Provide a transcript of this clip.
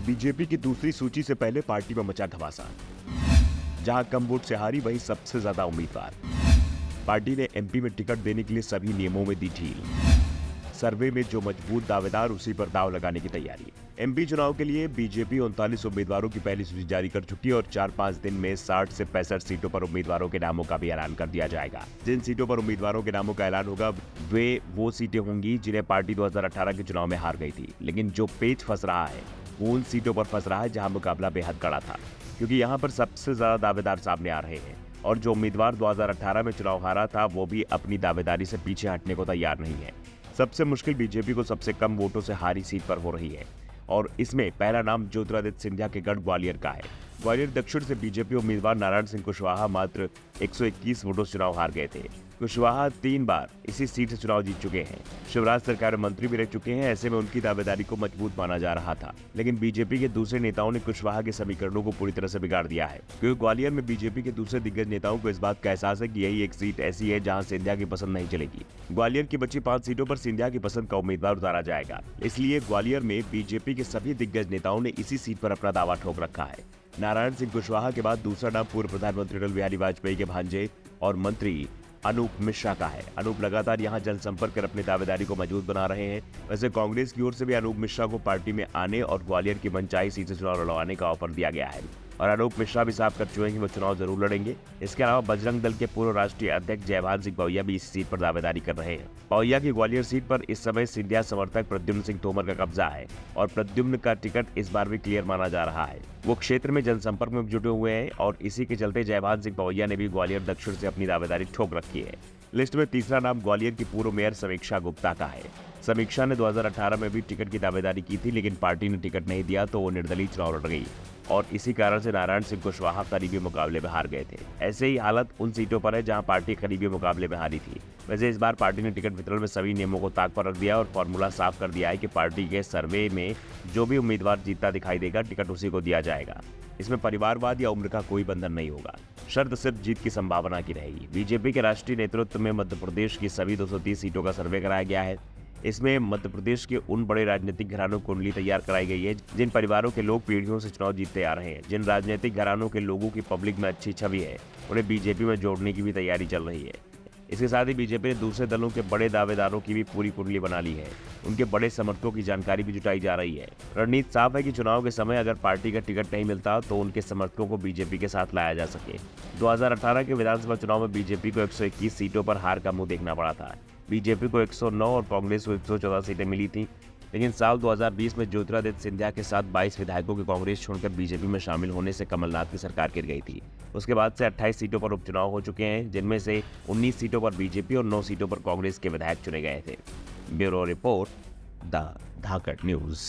BJP की दूसरी सूची से पहले पार्टी में मचा घमासान। जहां कम वोट से हारी वहीं सबसे ज्यादा उम्मीदवार। पार्टी ने एमपी में टिकट देने के लिए सभी नियमों में दी ढील। सर्वे में जो मजबूत दावेदार उसी पर दाव लगाने की तैयारी। एमपी चुनाव के लिए बीजेपी 39 उम्मीदवारों की पहली सूची जारी कर चुकी है और 4-5 दिन में 60 से 65 सीटों पर उम्मीदवारों के नामों का भी ऐलान कर दिया जाएगा। जिन सीटों पर उम्मीदवारों के नामों का ऐलान होगा वे वो सीटें होंगी जिन्हें पार्टी 2018 के चुनाव में हार गई थी। लेकिन जो पेच फंस रहा है वो उन सीटों पर फंस रहा है जहां मुकाबला बेहद कड़ा था, क्योंकि यहां पर सबसे ज्यादा दावेदार सामने आ रहे हैं और जो उम्मीदवार 2018 में चुनाव हारा था वो भी अपनी दावेदारी से पीछे हटने को तैयार नहीं है। सबसे मुश्किल बीजेपी को सबसे कम वोटों से हारी सीट पर हो रही है और इसमें पहला नाम ज्योतिरादित्य सिंधिया के गढ़ ग्वालियर का है। ग्वालियर दक्षिण से बीजेपी उम्मीदवार नारायण सिंह कुशवाहा मात्र 121 वोटों से चुनाव हार गए थे। कुशवाहा 3 बार इसी सीट से चुनाव जीत चुके हैं। शिवराज सरकार में मंत्री भी रह चुके हैं। ऐसे में उनकी दावेदारी को मजबूत माना जा रहा था, लेकिन बीजेपी के दूसरे नेताओं ने कुशवाहा के समीकरणों को पूरी तरह से बिगाड़ दिया है, क्योंकि ग्वालियर में बीजेपी के दूसरे दिग्गज नेताओं को इस बात का एहसास है कि यही एक सीट ऐसी है जहां सिंधिया की पसंद नहीं चलेगी। ग्वालियर की बची 5 सीटों पर सिंधिया की पसंद का उम्मीदवार उतारा जाएगा। इसलिए ग्वालियर में बीजेपी के सभी दिग्गज नेताओं ने इसी सीट पर अपना दावा ठोक रखा है। नारायण सिंह कुशवाहा के बाद दूसरा नाम पूर्व प्रधानमंत्री अटल बिहारी वाजपेयी के भांजे और मंत्री अनूप मिश्रा का है। अनूप लगातार यहां जनसंपर्क कर अपनी दावेदारी को मजबूत बना रहे हैं। वैसे कांग्रेस की ओर से भी अनूप मिश्रा को पार्टी में आने और ग्वालियर की मनचाही सीट से चुनाव लड़वाने का ऑफर दिया गया है और अनूप मिश्रा भी साफ कर चुके हैं कि वो चुनाव जरूर लड़ेंगे। इसके अलावा बजरंग दल के पूर्व राष्ट्रीय अध्यक्ष जयभान सिंह पवैया भी इस सीट पर दावेदारी कर रहे हैं। पवैया की ग्वालियर सीट पर इस समय सिंधिया समर्थक प्रद्युम्न सिंह तोमर का कब्जा है और प्रद्युम्न का टिकट इस बार भी क्लियर माना जा रहा है। वो क्षेत्र में जनसंपर्क में जुटे हुए हैं और इसी के चलते जयभान सिंह पवैया ने भी ग्वालियर दक्षिण से अपनी दावेदारी ठोक रखी है। लिस्ट में तीसरा नाम ग्वालियर की पूर्व मेयर समीक्षा गुप्ता का है। समीक्षा ने 2018 में भी टिकट की दावेदारी की थी, लेकिन पार्टी ने टिकट नहीं दिया तो वो निर्दलीय चुनाव लड़ गई और इसी कारण से नारायण सिंह कुशवाहा करीबी मुकाबले में हार गए थे। ऐसे ही हालत उन सीटों पर है जहां पार्टी करीबी मुकाबले में हारी थी। वैसे इस बार पार्टी ने टिकट वितरण में सभी नियमों को ताक पर रख दिया और फॉर्मूला साफ कर दिया है कि पार्टी के सर्वे में जो भी उम्मीदवार जीतता दिखाई देगा टिकट उसी को दिया जाएगा। इसमें परिवारवाद या उम्र का कोई बंधन नहीं होगा। शर्त सिर्फ जीत की संभावना की रहेगी। बीजेपी के राष्ट्रीय नेतृत्व में मध्य प्रदेश की सभी 230 सीटों का सर्वे कराया गया है। इसमें मध्य प्रदेश के उन बड़े राजनीतिक घरानों की कुंडली तैयार कराई गई है जिन परिवारों के लोग पीढ़ियों से चुनाव जीतते आ रहे हैं। जिन राजनीतिक घरानों के लोगों की पब्लिक में अच्छी छवि है उन्हें बीजेपी में जोड़ने की भी तैयारी चल रही है। इसके साथ ही बीजेपी ने दूसरे दलों के बड़े दावेदारों की भी पूरी कुंडली बना ली है। उनके बड़े समर्थकों की जानकारी भी जुटाई जा रही है। रणनीति साफ है कि चुनाव के समय अगर पार्टी का टिकट नहीं मिलता तो उनके समर्थकों को बीजेपी के साथ लाया जा सके। 2018 के विधानसभा चुनाव में बीजेपी को 121 सीटों पर हार का मुंह देखना पड़ा था। बीजेपी को 109 और कांग्रेस को 114 सीटें मिली थी, लेकिन साल 2020 में ज्योतिरादित्य सिंधिया के साथ 22 विधायकों के कांग्रेस छोड़कर बीजेपी में शामिल होने से कमलनाथ की सरकार गिर गई थी। उसके बाद से 28 सीटों पर उपचुनाव हो चुके हैं, जिनमें से 19 सीटों पर बीजेपी और 9 सीटों पर कांग्रेस के विधायक चुने गए थे। Bureau report, the Dhakad news.